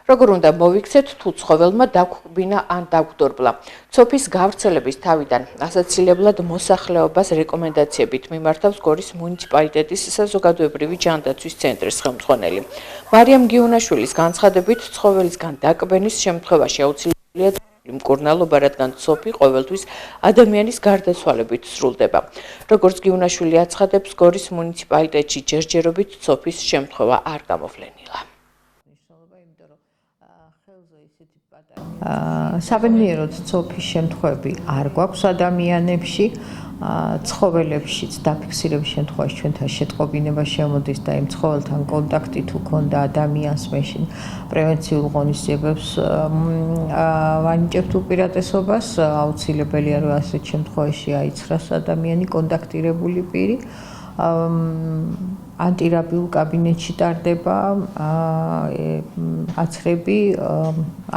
როგორ უნდა მოვიქცეთ თუ ცხოველმა დაგვბინა ან დაგვდორბლა. ცოფის გავრცელების თავიდან ასაცილებლად მოსახლეობას რეკომენდაციებით მიმართავს გორის მუნიციპალიტეტის საზოგადოებრივი ჯანდაცვის ცენტრის ხელმძღვანელი. მარიამ გიუნაშვილის განცხადებით, ცხოველისგან დაკბენის შემთხვევაში აუცილებელია მკურნალობა, რადგან ცოფი ყოველთვის ადამიანის გარდაცვალებით სრულდება. როგორც გიუნაშვილი აცხადებს, გორის მუნიციპალიტეტში ჯერჯერობით ცოფის შემთხვევა არ გამოვლენილა. საბედნიეროდ ცოფის შემთხვევები არ გვაქვს ადამიანებში, ცხოველებშიც დაფიქსირების შემთხვევაში ჩვენთან შეტყობინება შემოდის და იმ ცხოველთან კონტაქტი თუ ქონდა ადამიანს, მაშინ პრევენციულ ღონისძიებებს ვანიჭებთ უპირატესობას. აუცილებელია რომ ასეთ შემთხვევაში აიცხრას ადამიანი კონტაქტირებული პირი. ანტირაბიულ კაბინეტში ტარდება აცრები.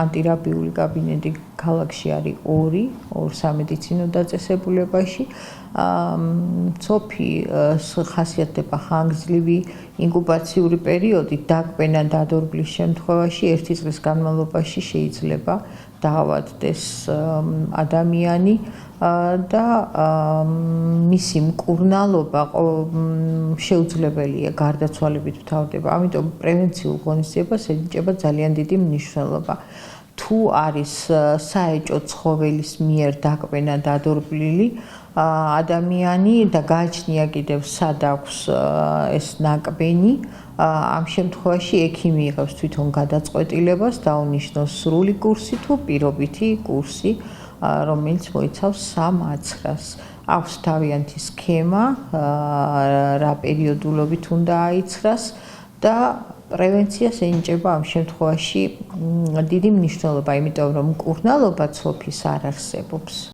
ანტირაბიული კაბინეტი ქალაქში არის ორი სამედიცინო დაწესებულებაში. ცოფის ხასიათდება ხანგრძლივი ინკუბაციური პერიოდი. დაკბენა დადორბლის შემთხვევაში 1 წლის განმავლობაში შეიძლება დაავადდეს ადამიანი და მისი მკურნალობა შეუძლებელია გარდაცვალებით მთავრდება. ამიტომ პრევენციულ ღონისძიებას ენიჭება ძალიან დიდი მნიშვნელობა. თუ არის საეჭო ცხოველის მიერ დაკბენა დადორბლილი ადამიანი და გააჩნია კიდევ სად აქვს ეს ნაკბენი, ამ შემთხვევაში ექიმი იღებს თვითონ გადაწყვეტილებას, დაუნიშნოს სრული კურსი თუ პირობითი კურსი, რომელიც მოიცავს 3 აცრას. აქვს თავიანთი სქემა, რა პერიოდულობით უნდა აიცრას და პრევენციას ენიჭება ამ შემთხვევაში დიდი მნიშვნელობა, იმიტომ რომ მკურნალობა ცოფის არ არსებობს.